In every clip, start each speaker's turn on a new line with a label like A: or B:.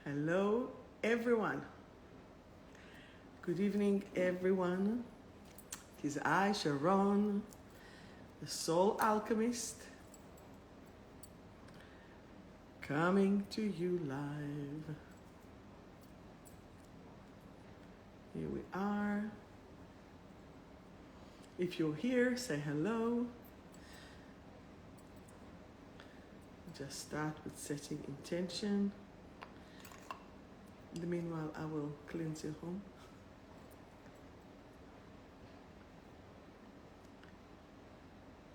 A: Hello, everyone. Good evening, everyone. It is I, Sharon, the soul alchemist, coming to you live. Here we are. If you're here, say hello. Just start with setting intention. In the meanwhile, I will cleanse your home.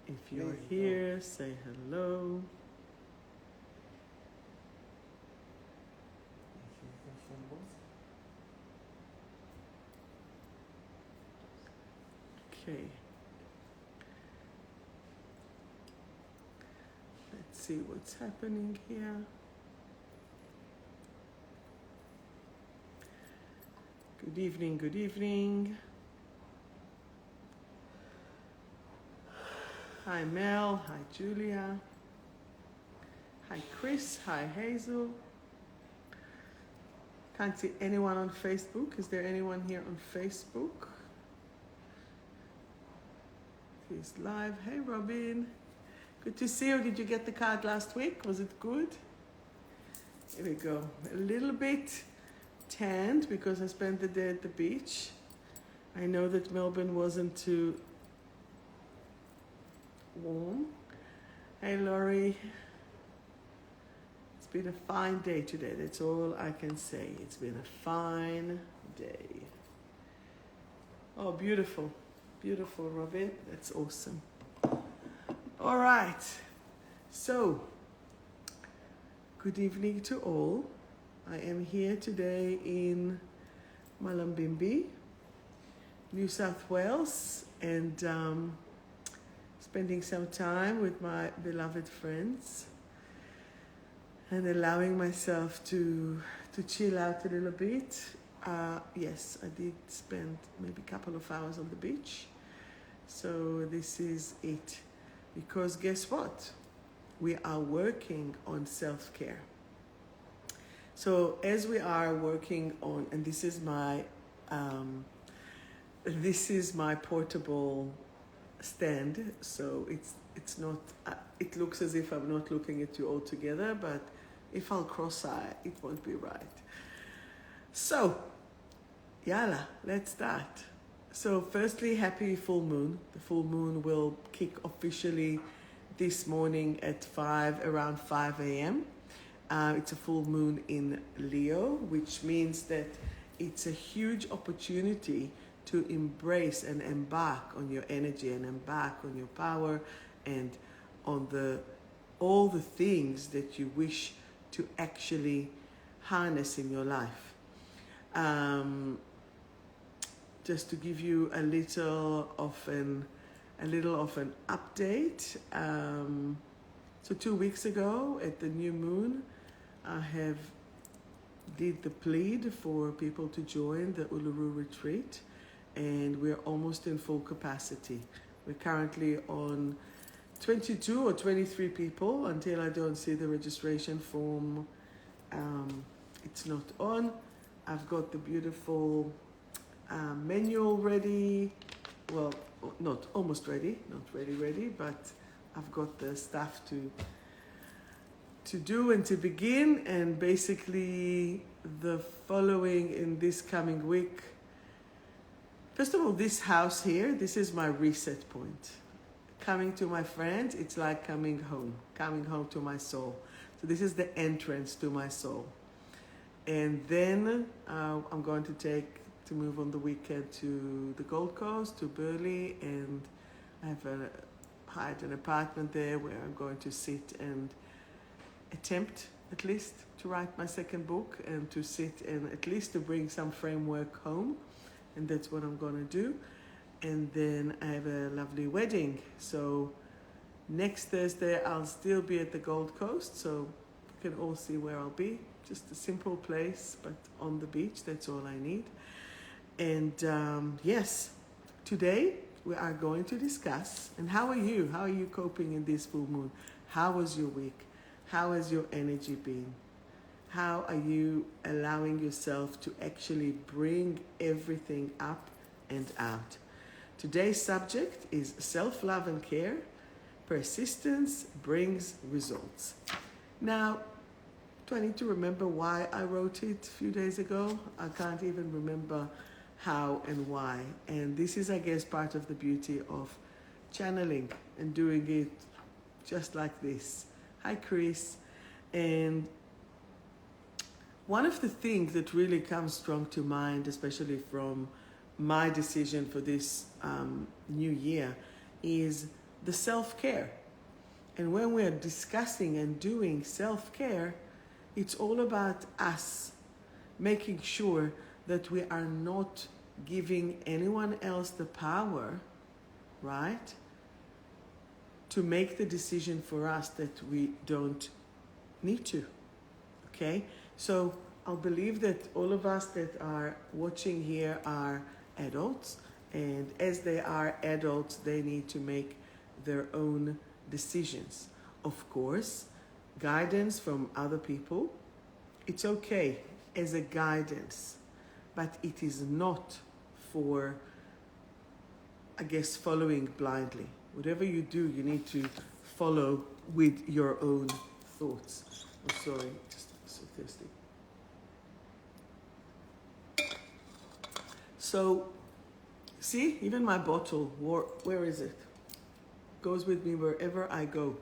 A: If you're here, say hello. Okay. Let's see what's happening here. Good evening, good evening. Hi Mel, hi Julia. Hi Chris, hi Hazel. Can't see anyone on Facebook. Is there anyone here on Facebook? He's live. Hey Robin. Good to see you. Did you get the card last week? Was it good? Here we go. A little bit tanned because I spent the day at the beach. I know that Melbourne wasn't too warm. Hey Laurie. It's been a fine day today. That's all I can say. It's been a fine day. Oh, beautiful. Beautiful, Robin. That's awesome. All right. So, good evening to all. I am here today in Mullumbimby, New South Wales, and spending some time with my beloved friends and allowing myself to chill out a little bit. Yes, I did spend maybe a couple of hours on the beach. So this is it. Because guess what? We are working on self-care. So as we are working on, and this is my portable stand. So it's not. It looks as if I'm not looking at you all together, but if I'll cross-eye, it won't be right. So, yalla, let's start. So, firstly, happy full moon. The full moon will kick officially this morning at around 5 a.m. It's a full moon in Leo, which means that it's a huge opportunity to embrace and embark on your energy and embark on your power and on all the things that you wish to actually harness in your life. Just to give you a little of an update. So 2 weeks ago at the new moon, I did the plead for people to join the Uluru retreat, and we're almost in full capacity. We're currently on 22 or 23 people until I don't see the registration form. It's not on. I've got the beautiful manual ready. Well, not almost ready, not ready, but I've got the stuff to do and to begin. And basically the following in this coming week. First of all, this house here, this is my reset point. Coming to my friends, it's like coming home to my soul. So this is the entrance to my soul. And then I'm going to move on the weekend to the Gold Coast, to Burleigh, and I have hired an apartment there where I'm going to sit and attempt at least to write my second book and to sit and at least to bring some framework home. And that's what I'm going to do. And then I have a lovely wedding. So next Thursday, I'll still be at the Gold Coast. So you can all see where I'll be. Just a simple place, but on the beach. That's all I need. And yes, today we are going to discuss, and how are you? How are you coping in this full moon? How was your week? How has your energy been? How are you allowing yourself to actually bring everything up and out? Today's subject is self-love and care. Persistence brings results. Now, do I need to remember why I wrote it a few days ago? I can't even remember how and why. And this is, I guess, part of the beauty of channeling and doing it just like this. Hi, Chris. And one of the things that really comes strong to mind, especially from my decision for this new year, is the self-care. And when we're discussing and doing self-care, it's all about us making sure that we are not giving anyone else the power, right, to make the decision for us that we don't need to, okay? So I believe that all of us that are watching here are adults, and as they are adults, they need to make their own decisions. Of course, guidance from other people, it's okay as a guidance, but it is not for, I guess, following blindly. Whatever you do, you need to follow with your own thoughts. Oh, sorry, just so thirsty. So, see, even my bottle, where is it? Goes with me wherever I go,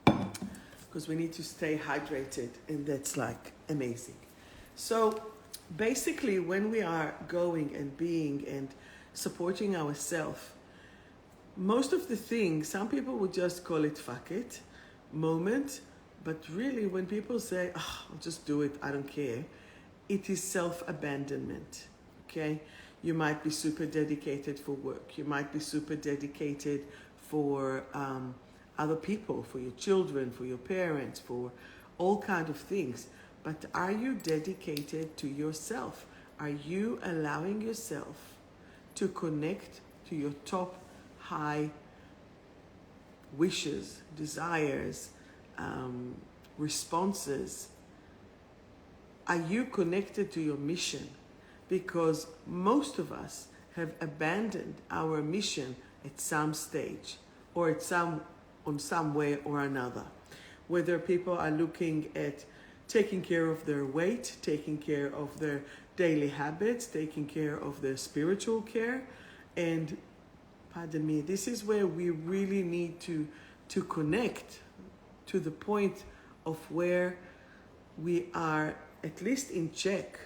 A: because we need to stay hydrated, and that's like amazing. So basically, when we are going and being and supporting ourselves, most of the things, some people would just call it fuck it moment, but really when people say, oh, I'll just do it, I don't care, it is self-abandonment, okay? You might be super dedicated for work. You might be super dedicated for other people, for your children, for your parents, for all kinds of things. But are you dedicated to yourself? Are you allowing yourself to connect to your top high wishes, desires, responses? Are you connected to your mission? Because most of us have abandoned our mission at some stage, or on some way or another. Whether people are looking at taking care of their weight, taking care of their daily habits, taking care of their spiritual care. And pardon me, this is where we really need to connect to the point of where we are at least in check.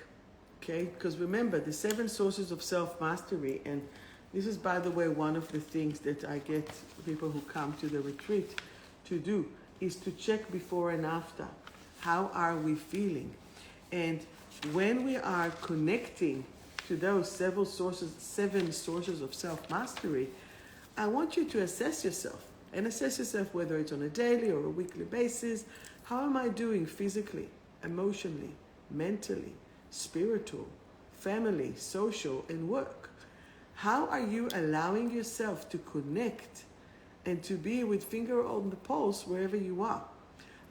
A: Okay, because remember the 7 sources of self-mastery, and this is, by the way, one of the things that I get people who come to the retreat to do, is to check before and after. How are we feeling? And when we are connecting to those 7 sources of self-mastery, I want you to assess yourself, and assess yourself whether it's on a daily or a weekly basis. How am I doing physically, emotionally, mentally, spiritual, family, social, and work? How are you allowing yourself to connect and to be with finger on the pulse wherever you are?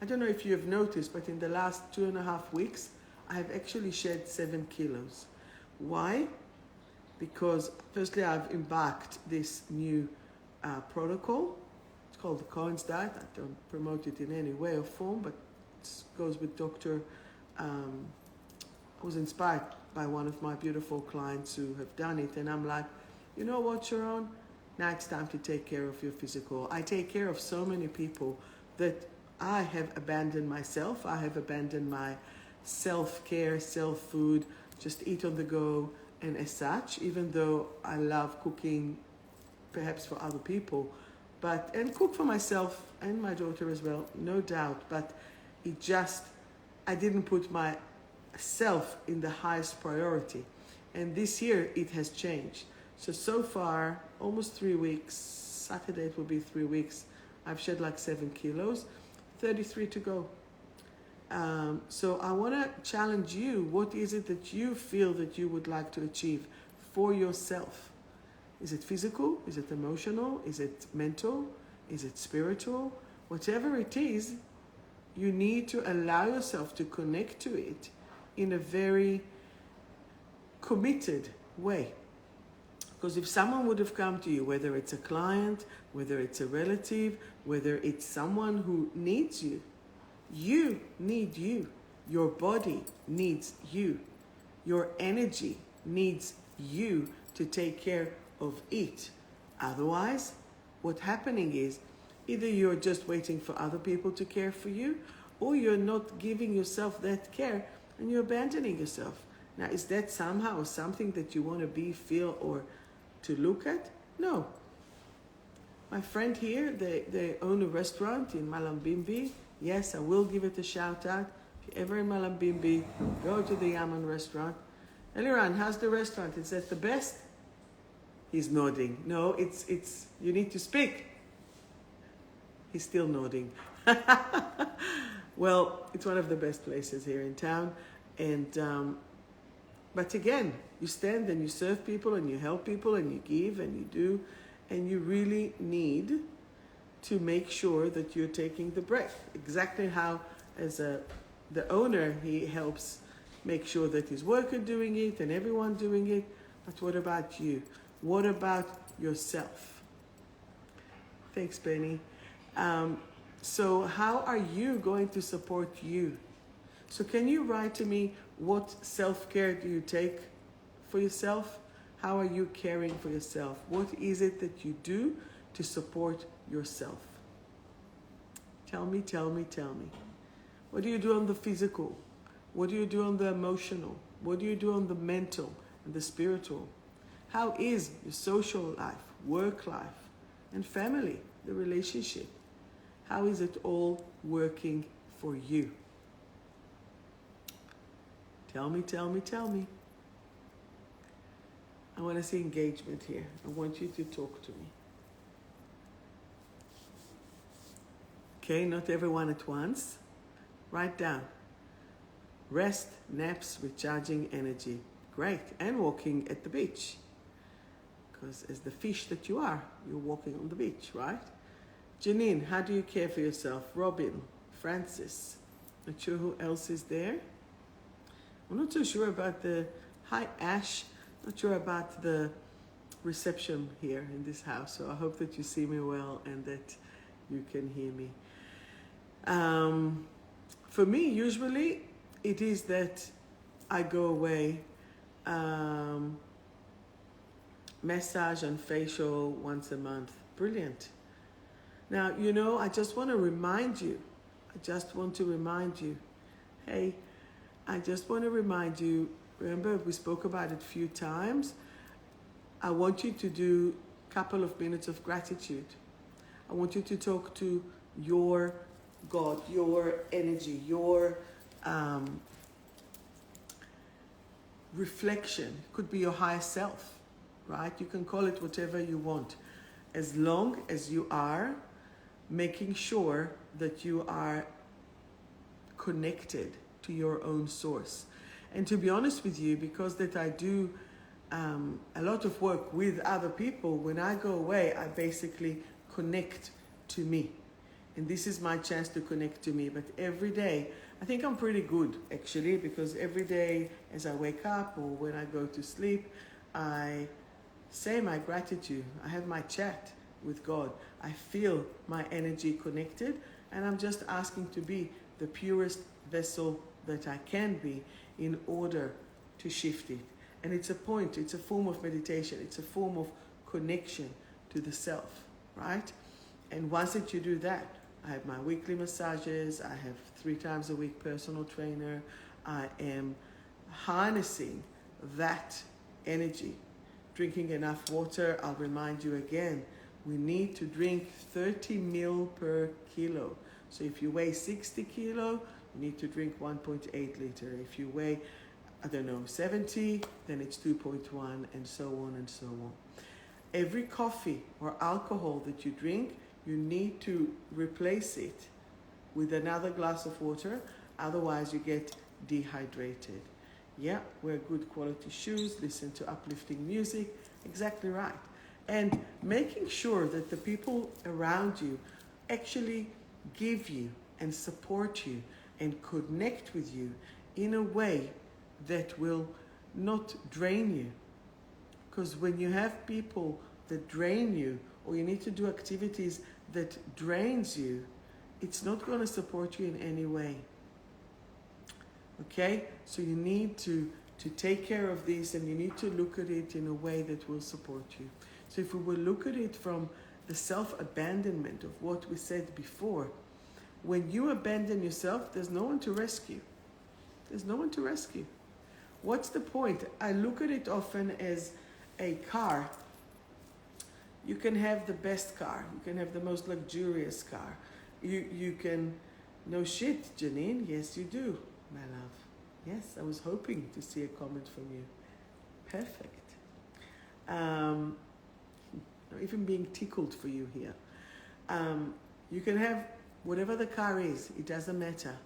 A: I don't know if you have noticed, but in the last 2.5 weeks, I have actually shed 7 kilos. Why? Because firstly, I've embarked this new protocol. It's called the Cohen's diet. I don't promote it in any way or form, but it goes with Dr. I was inspired by one of my beautiful clients who have done it, and I'm like, you know what, Sharon? Now it's time to take care of your physical. I take care of so many people that I have abandoned myself. I have abandoned my self-care, self-food, just eat on the go, and as such, even though I love cooking, perhaps for other people, and cook for myself and my daughter as well, no doubt, but I didn't put myself in the highest priority. And this year it has changed. So far, almost 3 weeks, Saturday it will be 3 weeks, I've shed like 7 kilos, 33 to go. So I want to challenge you. What is it that you feel that you would like to achieve for yourself? Is it physical? Is it emotional? Is it mental? Is it spiritual? Whatever it is, You need to allow yourself to connect to it in a very committed way. Because if someone would have come to you, whether it's a client, whether it's a relative, whether it's someone who needs you, you need you. Your body needs you. Your energy needs you to take care of it. Otherwise, what's happening is either you're just waiting for other people to care for you, or you're not giving yourself that care and you're abandoning yourself. Now, is that somehow something that you want to be, feel, or to look at? No. My friend here, they own a restaurant in 𝗵𝗵𝗶𝗀𝗶. Yes, I will give it a shout out. If you're ever in 𝗵𝗵𝗶𝗶, go to the Yaman restaurant. Eliran, how's the restaurant? Is that the best? He's nodding. No, it's you need to speak. He's still nodding. Well, it's one of the best places here in town. And but again, you stand and you serve people and you help people and you give and you do, and you really need to make sure that you're taking the break. Exactly how, as the owner, he helps make sure that his worker doing it and everyone doing it. But what about you? What about yourself? Thanks, Benny. So how are you going to support you? So can you write to me, what self-care do you take for yourself? How are you caring for yourself? What is it that you do to support yourself? Tell me, tell me, tell me. What do you do on the physical? What do you do on the emotional? What do you do on the mental and the spiritual? How is your social life, work life, and family, the relationship? How is it all working for you? Tell me, tell me, tell me. I want to see engagement here. I want you to talk to me. Okay, not everyone at once. Write down. Rest, naps, recharging energy. Great. And walking at the beach. Because as the fish that you are, you're walking on the beach, right? Janine, how do you care for yourself? Robin, Francis. Not sure who else is there. I'm not so sure about the... Hi, Ash. Not sure about the reception here in this house. So I hope that you see me well and that you can hear me. For me, usually, it is that I go away, massage and facial once a month. Brilliant. Now, you know, I just want to remind you, hey, I just want to remind you, remember we spoke about it a few times, I want you to do a couple of minutes of gratitude. I want you to talk to your God, your energy, your reflection. Could be your higher self, right? You can call it whatever you want, as long as you are making sure that you are connected to your own source. And to be honest with you, because that I do a lot of work with other people, when I go away, I basically connect to me. And this is my chance to connect to me. But every day, I think I'm pretty good, actually, because every day as I wake up or when I go to sleep, I say my gratitude. I have my chat with God. I feel my energy connected, and I'm just asking to be the purest vessel that I can be in order to shift it. And it's a point, it's a form of meditation, it's a form of connection to the self, right? And once that you do that, I have my weekly massages, I have 3 times a week personal trainer, I am harnessing that energy, drinking enough water. I'll remind you again, we need to drink 30 ml per kilo. So if you weigh 60 kilo, you need to drink 1.8 liter. If you weigh, 70, then it's 2.1, and so on and so on. Every coffee or alcohol that you drink, you need to replace it with another glass of water, otherwise you get dehydrated. Yeah, wear good quality shoes, listen to uplifting music, exactly right. And making sure that the people around you actually give you and support you and connect with you in a way that will not drain you. Because when you have people that drain you, or you need to do activities that drains you, it's not going to support you in any way. Okay? So you need to take care of this, and you need to look at it in a way that will support you. So if we will look at it from the self-abandonment of what we said before, when you abandon yourself, there's no one to rescue. There's no one to rescue. What's the point? I look at it often as a car. You can have the best car. You can have the most luxurious car. You can... No shit, Janine. Yes, you do, my love. Yes, I was hoping to see a comment from you. Perfect. Even being tickled for you here. You can have whatever the car is. It doesn't matter.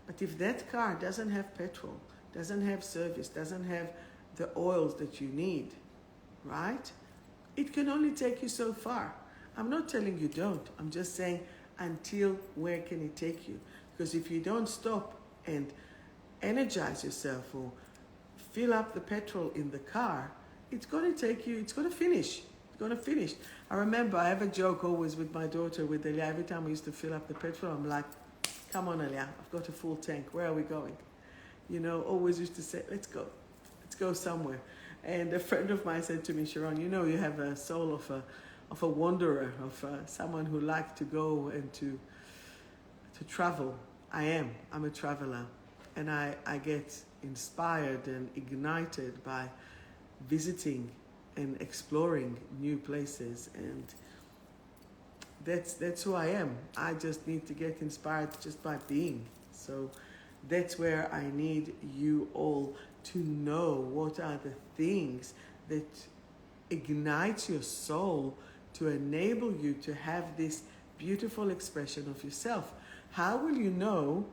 A: But if that car doesn't have petrol, doesn't have service, doesn't have the oils that you need, right? It can only take you so far. I'm not telling you don't. I'm just saying, until where can it take you? Because if you don't stop and energize yourself or fill up the petrol in the car, it's going to take you, it's going to finish. It's going to finish. I remember I have a joke always with my daughter, with Elia. Every time we used to fill up the petrol, I'm like, come on, Elia, I've got a full tank. Where are we going? You know, always used to say, let's go somewhere. And a friend of mine said to me, Sharon, you know, you have a soul of a wanderer, of someone who likes to go and to travel. I'm a traveler. And I get inspired and ignited by visiting and exploring new places. And that's who I am. I just need to get inspired just by being. So that's where I need you all to know what are the things that ignite your soul to enable you to have this beautiful expression of yourself. How will you know?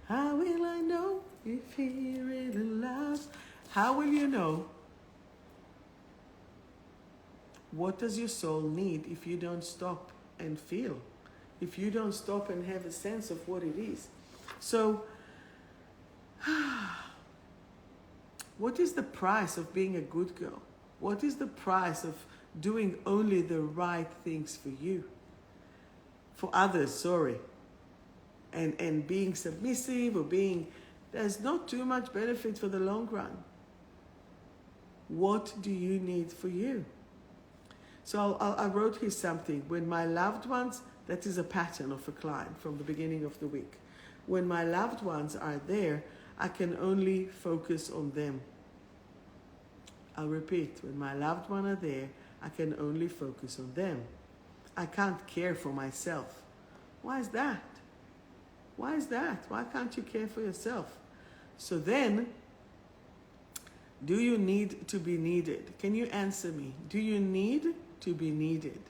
A: How will I know if he really loves? How will you know? What does your soul need if you don't stop and feel? If you don't stop and have a sense of what it is? So, what is the price of being a good girl? What is the price of doing only the right things for you? For others, sorry. And being submissive or being... There's not too much benefit for the long run. What do you need for you? So I wrote here something. When my loved ones... That is a pattern of a client from the beginning of the week. When my loved ones are there, I can only focus on them. I'll repeat. When my loved ones are there, I can only focus on them. I can't care for myself. Why is that? Why is that? Why can't you care for yourself? So then, do you need to be needed? Can you answer me? Do you need to be needed?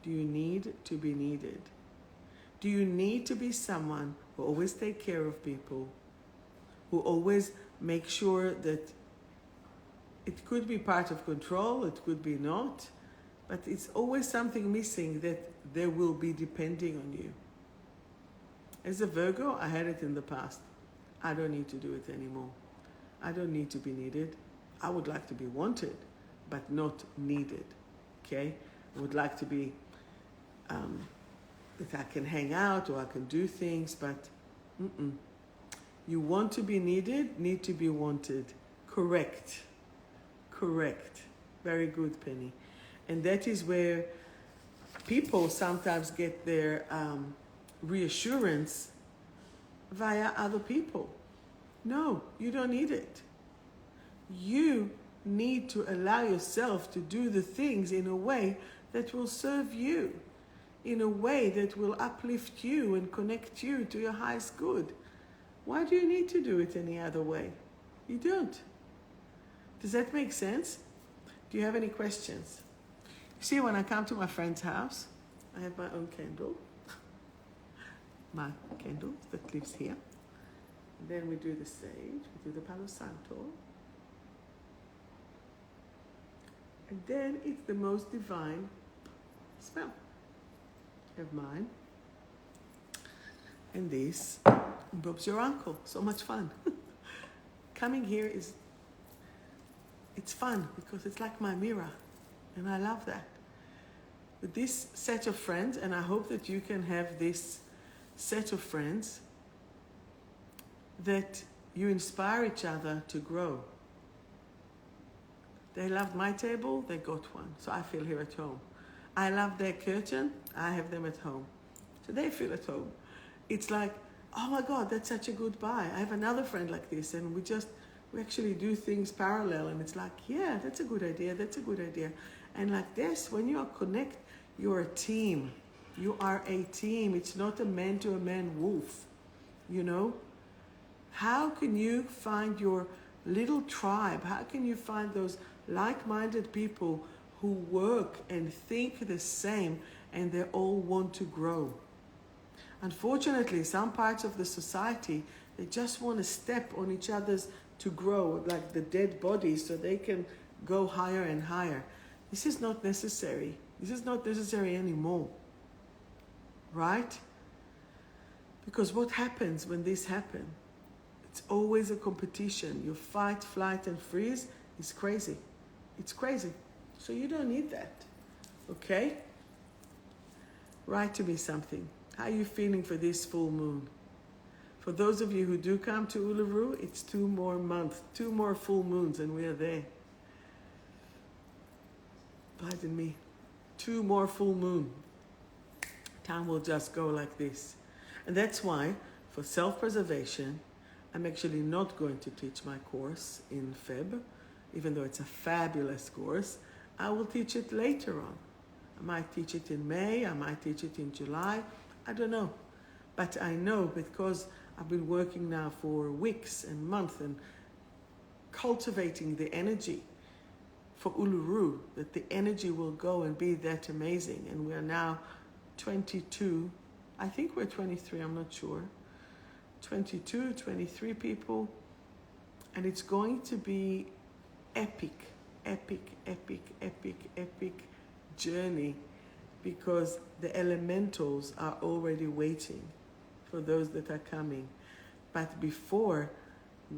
A: Do you need to be needed? Do you need to be someone who always takes care of people, who always makes sure that it could be part of control, it could be not, but it's always something missing that they will be depending on you? As a Virgo, I had it in the past. I don't need to do it anymore. I don't need to be needed. I would like to be wanted, but not needed, okay? I would like to be, that I can hang out or I can do things, but You want to be needed, need to be wanted. Correct. Correct. Very good, Penny. And that is where people sometimes get their reassurance via other people. No, you don't need it. You need to allow yourself to do the things in a way that will serve you, in a way that will uplift you and connect you to your highest good. Why do you need to do it any other way? You don't. Does that make sense? Do you have any questions? You see, when I come to my friend's house, I have my own candle. My candle that lives here. And then we do the sage, we do the Palo Santo. And then it's the most divine smell. I have mine. and this. Bob's your uncle. So much fun. Coming here it's fun because it's like my mirror, and I love that. With this set of friends, and I hope that you can have this set of friends that you inspire each other to grow. They loved my table, they got one, so I feel here at home. I love their curtain, I have them at home, so they feel at home. It's like, oh my God, that's such a good buy. I have another friend like this, and we actually do things parallel, and it's like, yeah, that's a good idea, that's a good idea. And like this, when you are connected, you're a team. You are a team. It's not a man-to-a-man wolf, you know? How can you find your little tribe? How can you find those like-minded people who work and think the same, and they all want to grow? Unfortunately, some parts of the society, they just want to step on each other's to grow, like the dead bodies, so they can go higher and higher. This is not necessary. This is not necessary anymore, right? Because what happens when this happens? It's always a competition. Your fight, flight, and freeze is crazy. It's crazy. So you don't need that, okay? Write to me something. How are you feeling for this full moon? For those of you who do come to Uluru, it's 2 more months, 2 more full moons, and we are there. Pardon me. 2 more full moon. Time will just go like this. And that's why, for self-preservation, I'm actually not going to teach my course in Feb, even though it's a fabulous course. I will teach it later on. I might teach it in May, I might teach it in July, I don't know. But I know, because I've been working now for weeks and months and cultivating the energy for Uluru, that the energy will go and be that amazing. And we are now 22, I think we're 23, I'm not sure. 22, 23 people, and it's going to be epic journey, because the elementals are already waiting for those that are coming. But before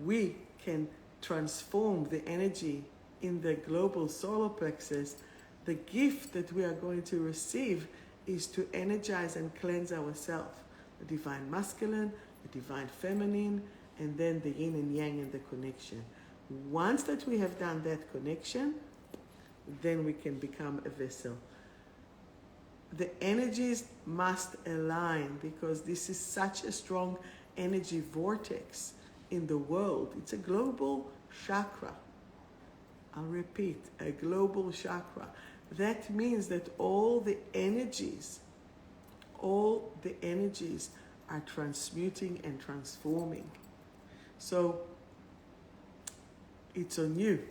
A: we can transform the energy in the global solar plexus, the gift that we are going to receive is to energize and cleanse ourselves. The divine masculine, the divine feminine, and then the yin and yang and the connection. Once that we have done that connection, then we can become a vessel. The energies must align, because this is such a strong energy vortex in the world. It's a global chakra. I'll repeat, a global chakra. That means that all the energies are transmuting and transforming. So it's on you.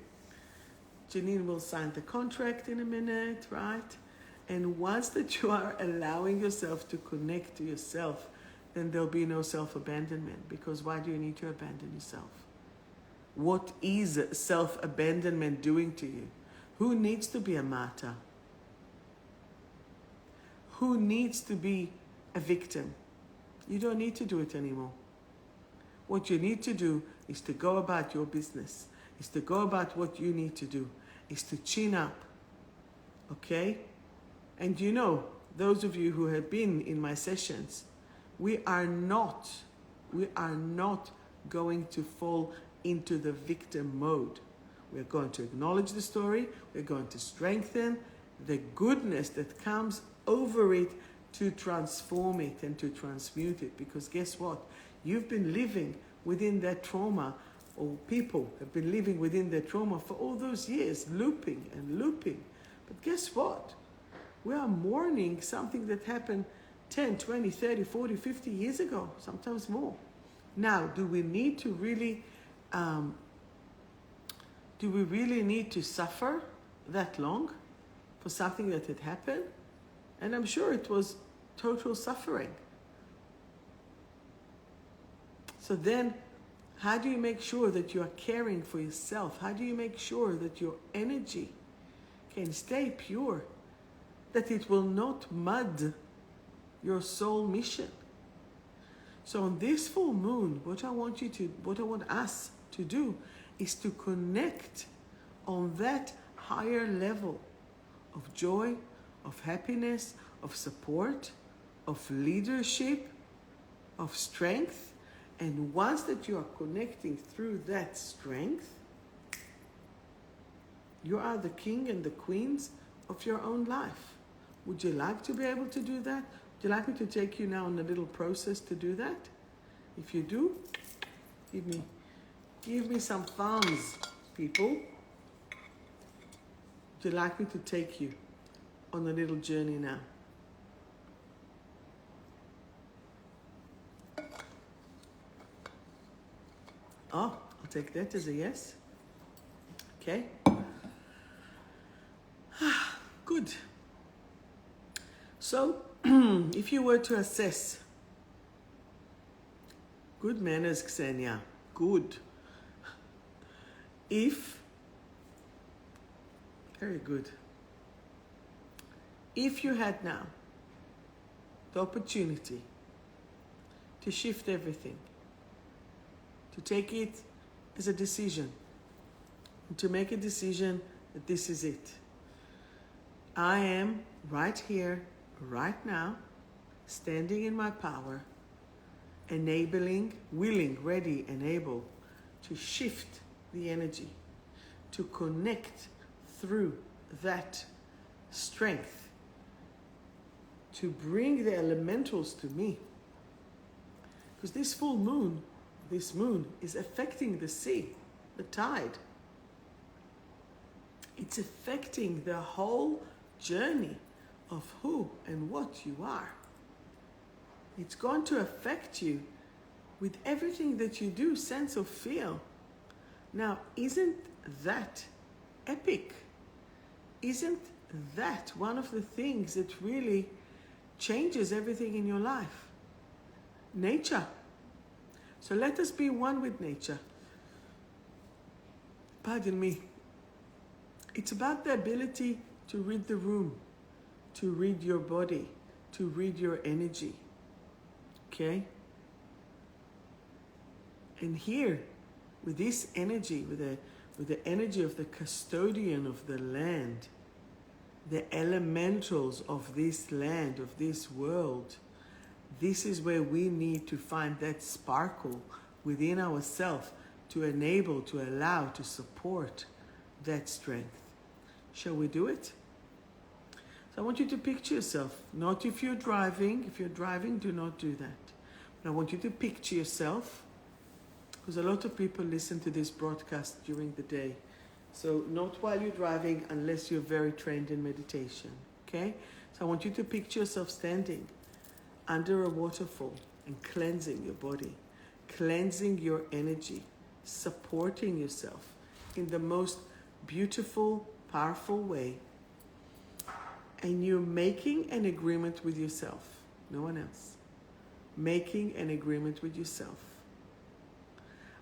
A: Janine will sign the contract in a minute, right? And once that you are allowing yourself to connect to yourself, then there'll be no self-abandonment. Because why do you need to abandon yourself? What is self-abandonment doing to you? Who needs to be a martyr? Who needs to be a victim? You don't need to do it anymore. What you need to do is to go about your business, is to go about what you need to do, is to chin up, okay? And you know, those of you who have been in my sessions, we are not going to fall into the victim mode. We're going to acknowledge the story, we're going to strengthen the goodness that comes over it to transform it and to transmute it. Because guess what? You've been living within that trauma, or people have been living within their trauma for all those years, looping and looping. But guess what? We are mourning something that happened 10, 20, 30, 40, 50 years ago, sometimes more. Now, do we need to really need to suffer that long for something that had happened? And I'm sure it was total suffering. So then, how do you make sure that you are caring for yourself? How do you make sure that your energy can stay pure, that it will not mud your soul mission? So on this full moon, what I want us to do is to connect on that higher level of joy, of happiness, of support, of leadership, of strength. And once that you are connecting through that strength, you are the king and the queens of your own life. Would you like to be able to do that? Would you like me to take you now on a little process to do that? If you do, give me some thumbs, people. Would you like me to take you on a little journey now? Oh, I'll take that as a yes. Okay. Good. So, if you were to assess, good manners, Ksenia, good. Very good. If you had now the opportunity to shift everything, to take it as a decision, to make a decision that this is it. I am right here, right now, standing in my power, enabling, willing, ready, and able to shift the energy, to connect through that strength, to bring the elementals to me. Because this full moon, this moon is affecting the sea, the tide. It's affecting the whole journey of who and what you are. It's going to affect you with everything that you do, sense of feel. Now, isn't that epic? Isn't that one of the things that really changes everything in your life? Nature. So let us be one with nature. Pardon me. It's about the ability to read the room, to read your body, to read your energy. Okay? And here, with this energy, with the energy of the custodian of the land, the elementals of this land, of this world, this is where we need to find that sparkle within ourselves to enable, to allow, to support that strength. Shall we do it? So I want you to picture yourself, not if you're driving. If you're driving, do not do that. But I want you to picture yourself, because a lot of people listen to this broadcast during the day. So not while you're driving, unless you're very trained in meditation, okay? So I want you to picture yourself standing under a waterfall and cleansing your body, cleansing your energy, supporting yourself in the most beautiful, powerful way. And you're making an agreement with yourself, no one else. Making an agreement with yourself.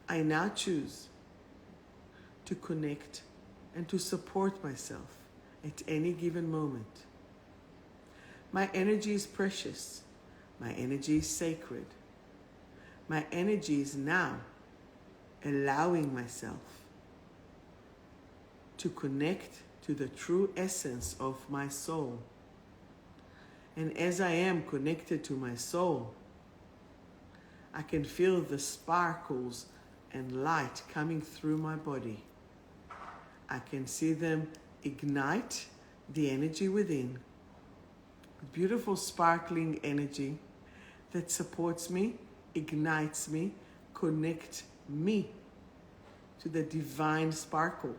A: I now choose to connect and to support myself at any given moment. My energy is precious. My energy is sacred. My energy is now allowing myself to connect to the true essence of my soul. And as I am connected to my soul, I can feel the sparkles and light coming through my body. I can see them ignite the energy within. Beautiful sparkling energy that supports me, ignites me, connects me to the divine sparkle.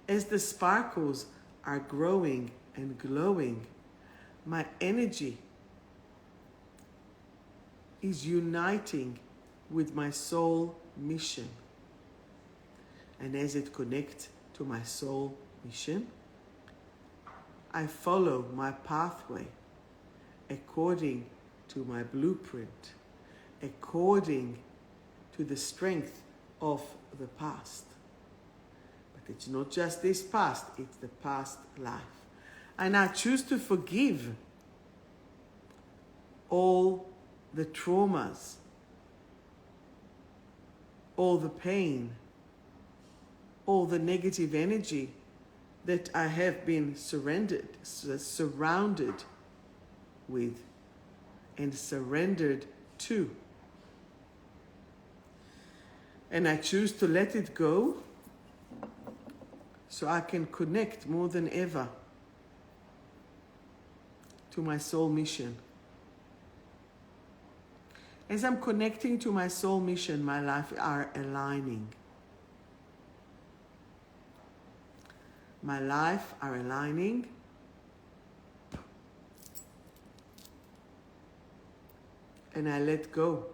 A: As the sparkles are growing and glowing, my energy is uniting with my soul mission. And as it connects to my soul mission, I follow my pathway according to my blueprint, according to the strength of the past. But it's not just this past, it's the past life. And I choose to forgive all the traumas, all the pain, all the negative energy that I have been surrounded with and surrendered to. And I choose to let it go so I can connect more than ever to my soul mission. As I'm connecting to my soul mission, my life are aligning. My life are aligning. And I let go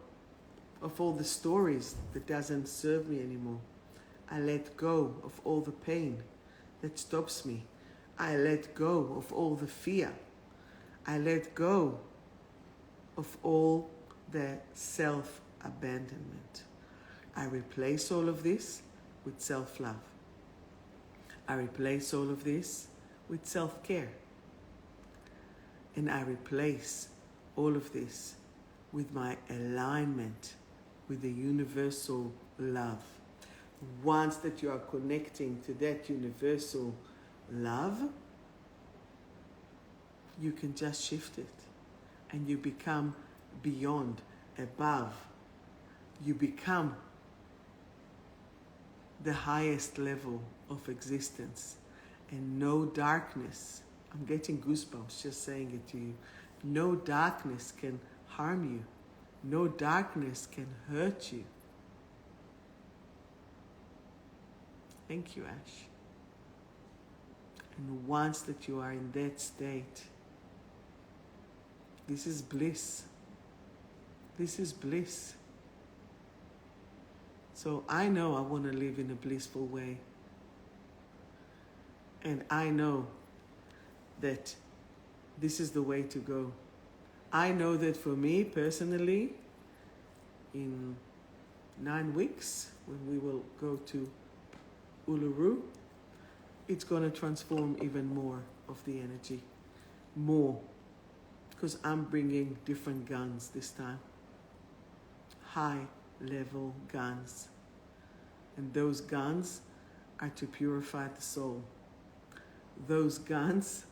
A: of all the stories that doesn't serve me anymore. I let go of all the pain that stops me. I let go of all the fear. I let go of all the self-abandonment. I replace all of this with self-love. I replace all of this with self-care. And I replace all of this with my alignment with the universal love. Once that you are connecting to that universal love, you can just shift it and you become beyond, above. You become the highest level of existence, and no darkness, I'm getting goosebumps just saying it to you, no darkness can harm you. No darkness can hurt you. Thank you, Ash. And once that you are in that state, this is bliss. This is bliss. So I know I want to live in a blissful way. And I know that this is the way to go. I know that for me personally, in 9 weeks, when we will go to Uluru, it's going to transform even more of the energy. More. Because I'm bringing different guns this time. High level guns. And those guns are to purify the soul. Those guns,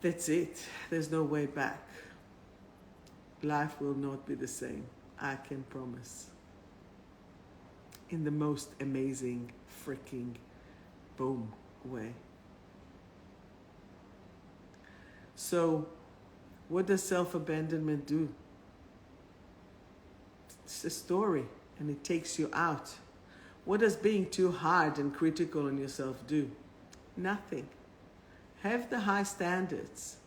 A: that's it. There's no way back. Life will not be the same. I can promise. In the most amazing freaking boom way. So, what does self-abandonment do? It's a story, and it takes you out. What does being too hard and critical on yourself do? Nothing. Have the high standards.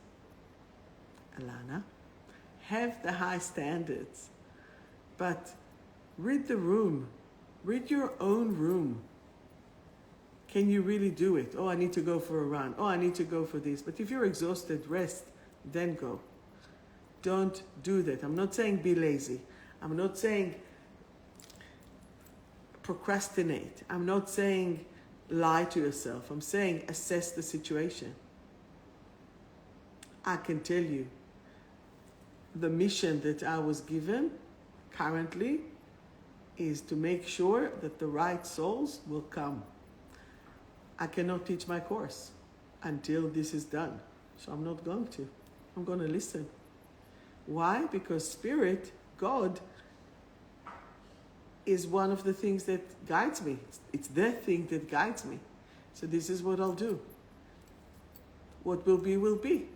A: Alana, have the high standards. But read the room. Read your own room. Can you really do it? Oh, I need to go for a run. Oh, I need to go for this. But if you're exhausted, rest, then go. Don't do that. I'm not saying be lazy. I'm not saying procrastinate. I'm not saying lie to yourself. I'm saying assess the situation. I can tell you, the mission that I was given currently is to make sure that the right souls will come. I cannot teach my course until this is done. So I'm not going to. I'm going to listen. Why? Because Spirit, God, is one of the things that guides me. It's the thing that guides me. So this is what I'll do. What will be, will be.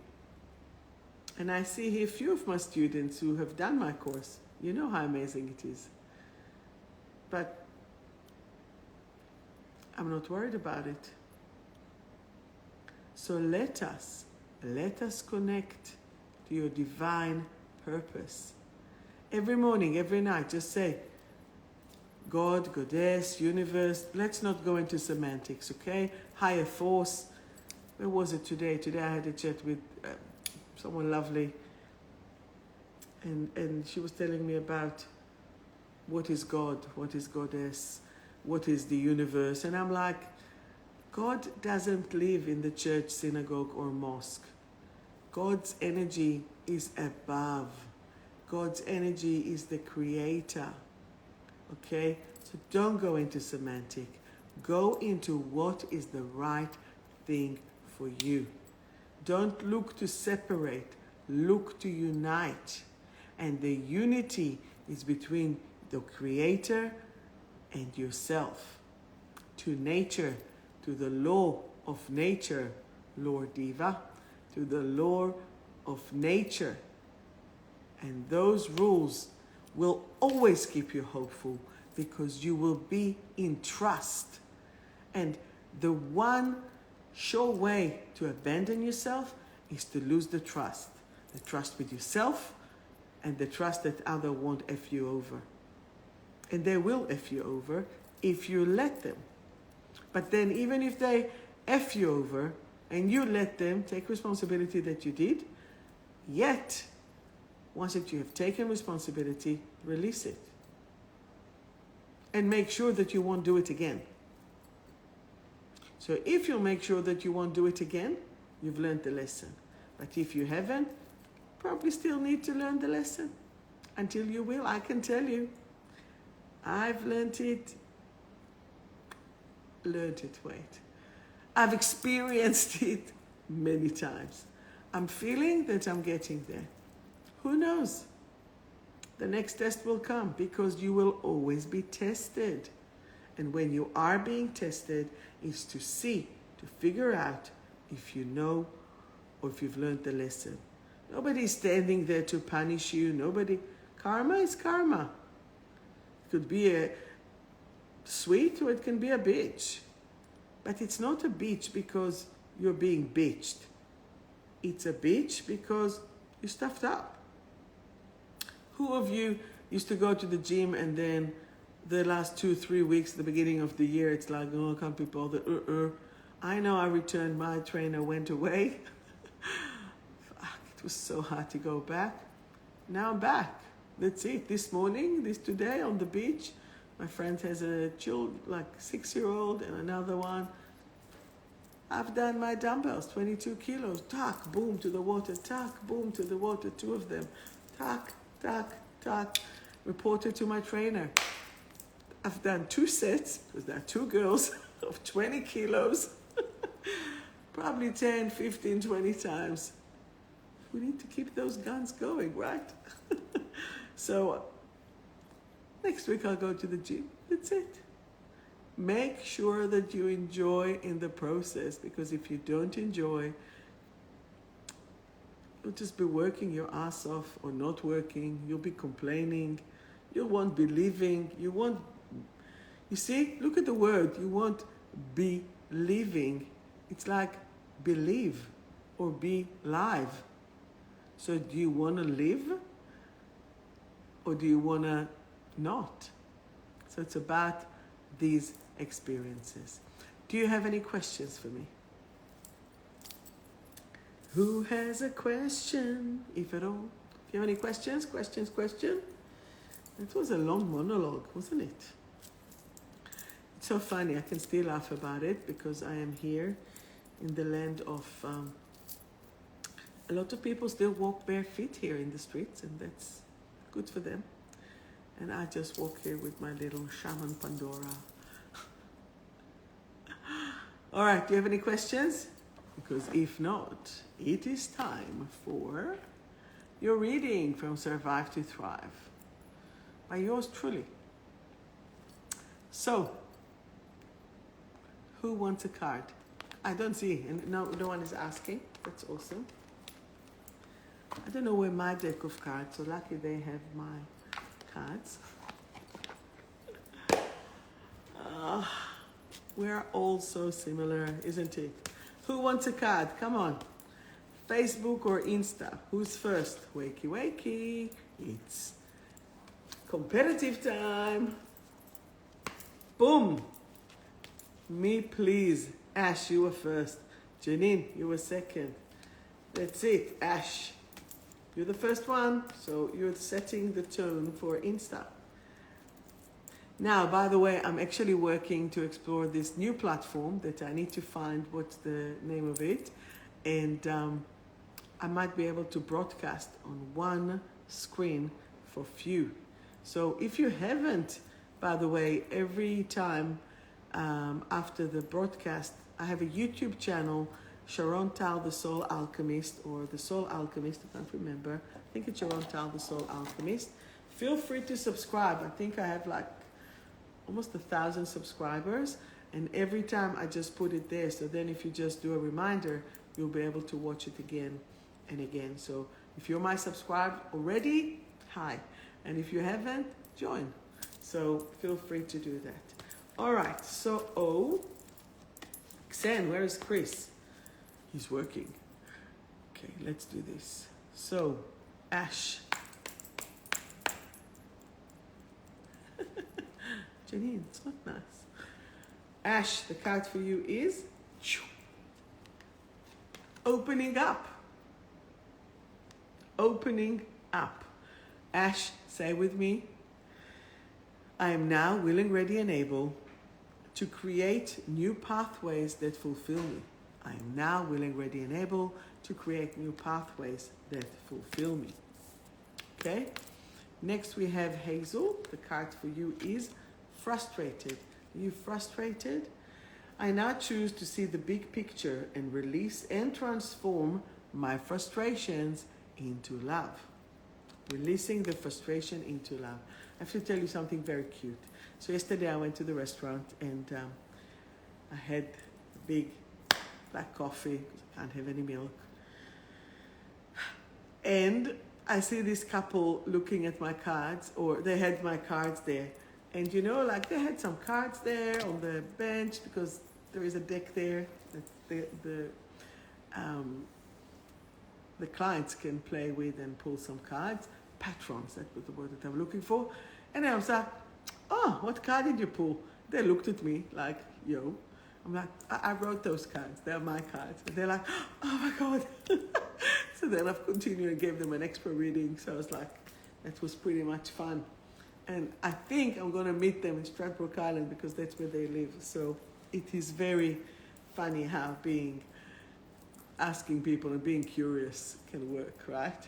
A: And I see here a few of my students who have done my course. You know how amazing it is. But I'm not worried about it. So let us connect to your divine purpose. Every morning, every night, just say, God, Goddess, universe. Let's not go into semantics, okay? Higher force. Where was it today? Today I had a chat with someone lovely. And she was telling me about what is God, what is Goddess, what is the universe. And I'm like, God doesn't live in the church, synagogue, or mosque. God's energy is above. God's energy is the creator. Okay? So don't go into semantic. Go into what is the right thing for you. Don't look to separate. Look to unite. And the unity is between the creator and yourself. To nature, to the law of nature, 𝗨𝗏𝗲, to the law of nature. And those rules will always keep you hopeful because you will be in trust. And the one sure way to abandon yourself is to lose the trust. The trust with yourself and the trust that others won't F you over. And they will F you over if you let them. But then even if they F you over and you let them, take responsibility that you did, yet once that you have taken responsibility, release it. And make sure that you won't do it again. So if you make sure that you won't do it again, you've learned the lesson. But if you haven't, probably still need to learn the lesson. Until you will, I can tell you. I've learned it. I've experienced it many times. I'm feeling that I'm getting there. Who knows? The next test will come because you will always be tested. And when you are being tested, is to see, to figure out if you know or if you've learned the lesson. Nobody's standing there to punish you. Karma is karma. It could be a sweet or it can be a bitch. But it's not a bitch because you're being bitched. It's a bitch because you stuffed up. Who of you used to go to the gym and then the last 2-3 weeks, the beginning of the year, it's like, oh, I can't be bothered. I know I returned, my trainer went away. Fuck, it was so hard to go back. Now I'm back. That's it. Today on the beach, my friend has a child, like 6-year-old and another one. I've done my dumbbells, 22 kilos. Tuck, boom to the water. Tuck, boom to the water. 2 of them. Tuck, tuck, tuck. Reported to my trainer. I've done 2 sets, because there are 2 girls, of 20 kilos. Probably 10, 15, 20 times. We need to keep those guns going, right? So, next week I'll go to the gym. That's it. Make sure that you enjoy in the process, because if you don't enjoy, you'll just be working your ass off or not working. You'll be complaining. You won't be living. You see, look at the word. You won't be living. It's like believe or be live. So do you want to live or do you want to not? So it's about these experiences. Do you have any questions for me? Who has a question, if at all? Do you have any questions? It was a long monologue, wasn't it? It's so funny. I can still laugh about it because I am here in the land of... a lot of people still walk bare feet here in the streets, and that's good for them. And I just walk here with my little shaman Pandora. All right, do you have any questions? Because if not, it is time for your reading from Survive to Thrive by yours truly. So, who wants a card? I don't see, and no one is asking. That's awesome. I don't know where my deck of cards, so lucky they have my cards. We're all so similar, isn't it? Who wants a card? Come on. Facebook or Insta? Who's first? Wakey. It's competitive time. Boom. Me, please. Ash, you were first. Janine, you were second. That's it. Ash, you're the first one. So you're setting the tone for Insta. Now, by the way, I'm actually working to explore this new platform that I need to find what's the name of it. And I might be able to broadcast on one screen for few. So if you haven't, by the way, every time after the broadcast, I have a YouTube channel, 𝗪𝗏𝗏 the Soul Alchemist, or the Soul Alchemist, I can't remember. I think it's 𝗪𝗏𝗏 the Soul Alchemist. Feel free to subscribe. I think I have like almost 1,000 subscribers, and every time I just put it there. So then if you just do a reminder, you'll be able to watch it again and again. So if you're my subscribed already, hi. And if you haven't, join. So feel free to do that. All right, so O. Xen, where is Chris? He's working. Okay, let's do this. So, Ash. Janine, it's not nice. Ash, the card for you is opening up. Opening up. Ash, say with me. I am now willing, ready, and able to create new pathways that fulfill me. I am now willing, ready, and able to create new pathways that fulfill me. Okay? Next we have Hazel. The card for you is frustrated. Are you frustrated? I now choose to see the big picture and release and transform my frustrations into love. Releasing the frustration into love. I have to tell you something very cute. So yesterday I went to the restaurant and I had a big black coffee because I can't have any milk. And I see this couple looking at my cards, or they had my cards there. And you know, like they had some cards there on the bench because there is a deck there that the clients can play with and pull some cards. Patrons, that was the word that I'm looking for. And I was like, oh, what card did you pull? They looked at me like, yo. I'm like, I wrote those cards. They're my cards. And they're like, oh my God. So then I've continued and gave them an extra reading. So I was like, that was pretty much fun. And I think I'm going to meet them in Stradbroke Island because that's where they live. So it is very funny how asking people and being curious can work, right?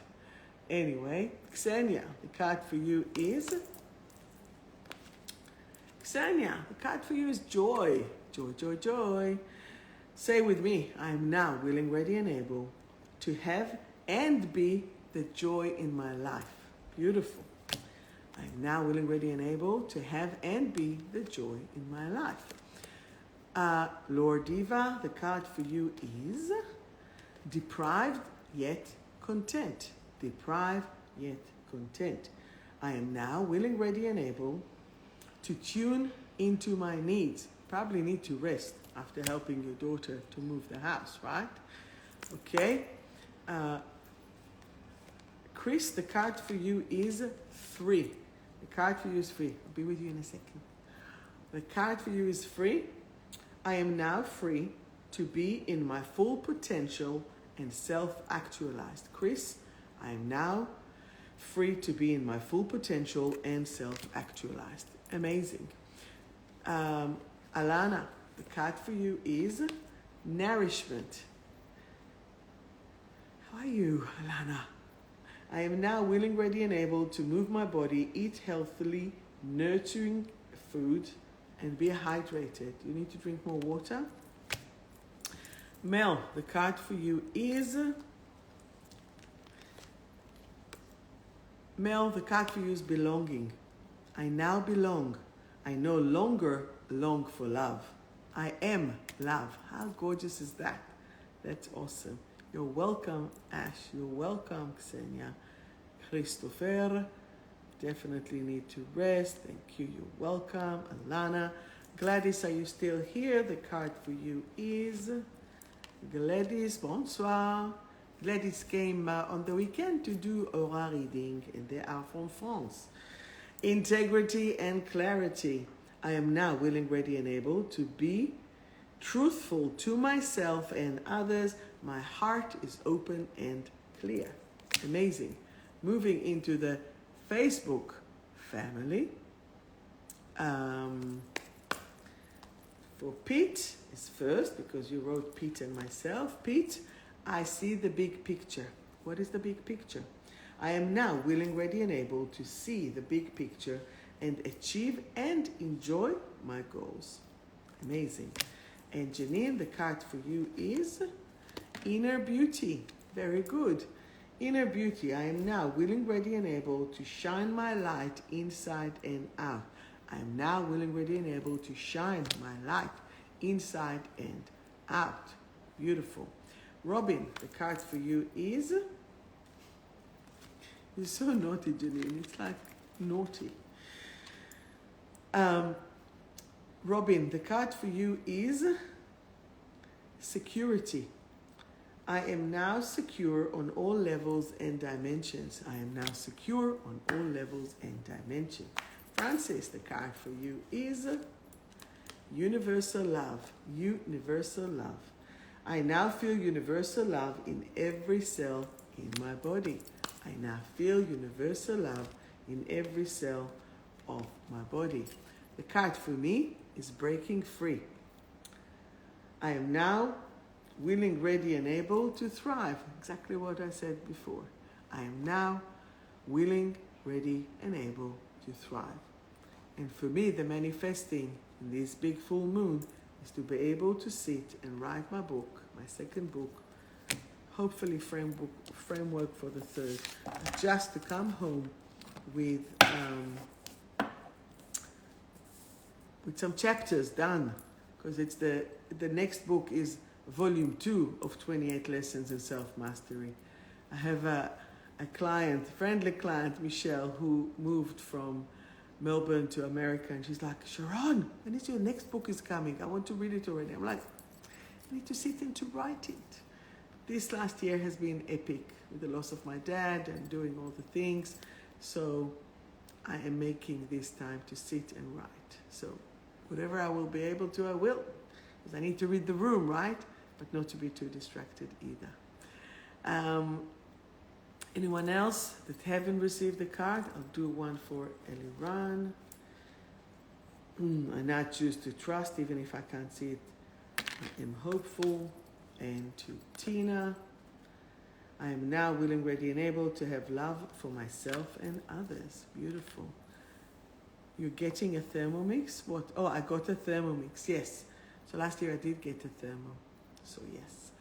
A: Anyway, Xenia, the card for you is... Xenia, the card for you is joy. Joy, joy, joy. Say with me, I am now willing, ready, and able to have and be the joy in my life. Beautiful. I am now willing, ready, and able to have and be the joy in my life. Lord Diva, the card for you is deprived yet content. Deprived yet content. I am now willing, ready, and able to tune into my needs. Probably need to rest after helping your daughter to move the house, right? Okay. Chris, the card for you is 3. The card for you is 3. I'll be with you in a second. The card for you is 3. I am now free to be in my full potential and self-actualized. Chris, I am now free to be in my full potential and self-actualized. Amazing. Alana, the card for you is nourishment. How are you, Alana? I am now willing, ready, and able to move my body, eat healthily, nurturing food, and be hydrated. You need to drink more water. Mel, the card for you is... Mel, the card for you is belonging. I now belong. I no longer long for love. I am love. How gorgeous is that? That's awesome. You're welcome, Ash. You're welcome, Xenia. Christopher, definitely need to rest. Thank you. You're welcome. Alana. Gladys, are you still here? The card for you is Gladys. Bonsoir. Gladys came on the weekend to do aura reading, and they are from France. Integrity and clarity. I am now willing, ready, and able to be truthful to myself and others. My heart is open and clear. Amazing. Moving into the Facebook family. For Pete is first because you wrote Pete and myself. Pete, I see the big picture. What is the big picture? I am now willing, ready, and able to see the big picture and achieve and enjoy my goals. Amazing. And Janine, the card for you is inner beauty. Very good. Inner beauty. I am now willing, ready, and able to shine my light inside and out. I am now willing, ready, and able to shine my light inside and out. Beautiful. Robin, the card for you is... You're so naughty, Janine. It's like naughty. Robin, the card for you is security. I am now secure on all levels and dimensions. I am now secure on all levels and dimensions. Francis, the card for you is universal love. Universal love. I now feel universal love in every cell in my body. I now feel universal love in every cell of my body. The card for me is breaking free. I am now willing, ready, and able to thrive. Exactly what I said before. I am now willing, ready, and able to thrive. And for me, the manifesting in this big full moon is to be able to sit and write my book, my second book, hopefully framework for the third, just to come home with some chapters done, because it's the next book is volume 2 of 28 lessons in self-mastery. I have a client, friendly client, Michelle, who moved from Melbourne to America, and she's like, Sharon, when is your next book is coming? I want to read it already. I'm like, I need to sit and to write it. This last year has been epic with the loss of my dad and doing all the things. So I am making this time to sit and write. So whatever I will be able to, I will. Because I need to read the room, right? But not to be too distracted either. Anyone else that haven't received the card? I'll do one for Eliran. I now choose to trust, even if I can't see it. I am hopeful. And to Tina, I am now willing, ready, and able to have love for myself and others. Beautiful. You're getting a Thermomix? What? Oh, I got a Thermomix, yes. So last year I did get a thermo. So yes.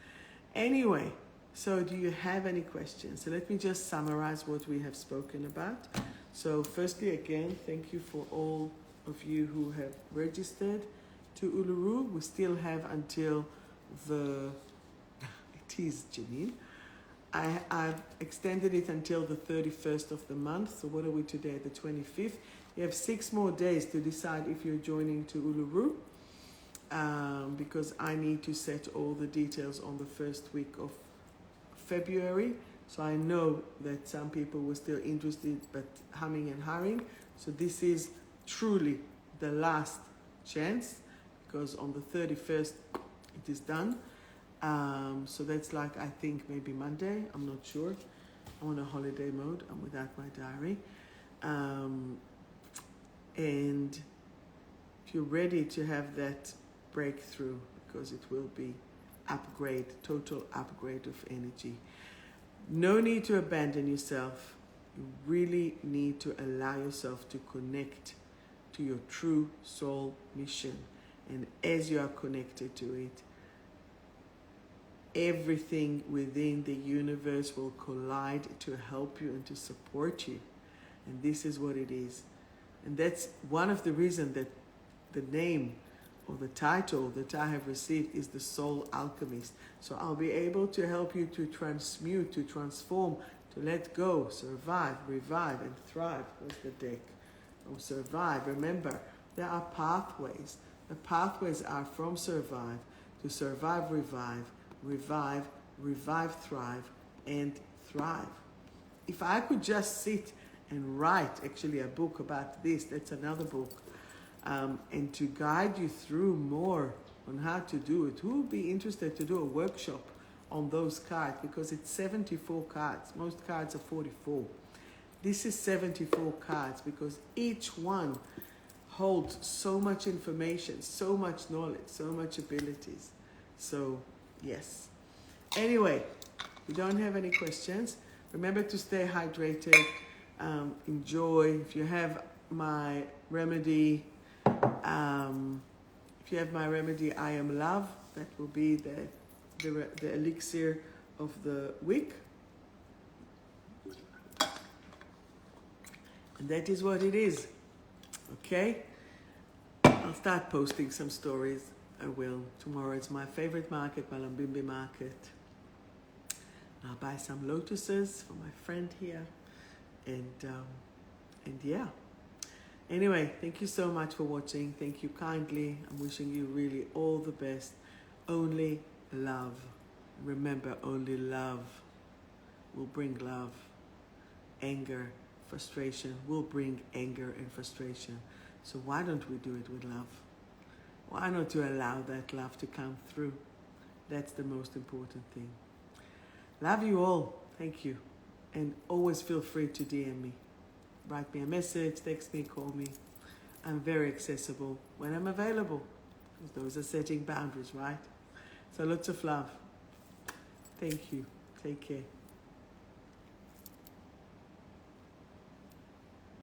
A: Anyway, so do you have any questions? So let me just summarize what we have spoken about. So firstly, again, thank you for all of you who have registered to Uluru. We still have until it is Janine. I've extended it until the 31st of the month. So what are we today? The 25th. You have 6 more days to decide if you're joining to Uluru, because I need to set all the details on the first week of February. So I know that some people were still interested, but humming and hurrying. So this is truly the last chance, because on the 31st, it is done. So that's like, I think maybe Monday. I'm not sure. I'm on a holiday mode. I'm without my diary. And if you're ready to have that breakthrough, because it will be upgrade, total upgrade of energy. No need to abandon yourself. You really need to allow yourself to connect to your true soul mission. And as you are connected to it, everything within the universe will collide to help you and to support you. And this is what it is. And that's one of the reasons that the name or the title that I have received is the Soul Alchemist. So I'll be able to help you to transmute, to transform, to let go, survive, revive, and thrive. Where's the deck? Oh, survive. Remember, there are pathways. The pathways are from survive to survive, revive, revive, revive, thrive, and thrive. If I could just sit and write actually a book about this, that's another book, and to guide you through more on how to do it. Who would be interested to do a workshop on those cards? Because it's 74 cards. Most cards are 44. This is 74 cards because each one holds so much information, so much knowledge, so much abilities. So, yes. Anyway, If you don't have any questions, remember to stay hydrated. Enjoy. If you have my remedy, I am love, that will be the elixir of the week. And that is what it is. Okay? I'll start posting some stories. I will. Tomorrow is my favorite market, 𝗏𝗏𝗵𝗵 market. I'll buy some lotuses for my friend here. And yeah. Anyway, thank you so much for watching. Thank you kindly. I'm wishing you really all the best. Only love. Remember, only love will bring love. Anger, frustration will bring anger and frustration. So why don't we do it with love? Why not to allow that love to come through? That's the most important thing. Love you all. Thank you. And always feel free to DM me. Write me a message, text me, call me. I'm very accessible when I'm available. Because those are setting boundaries, right? So lots of love. Thank you. Take care.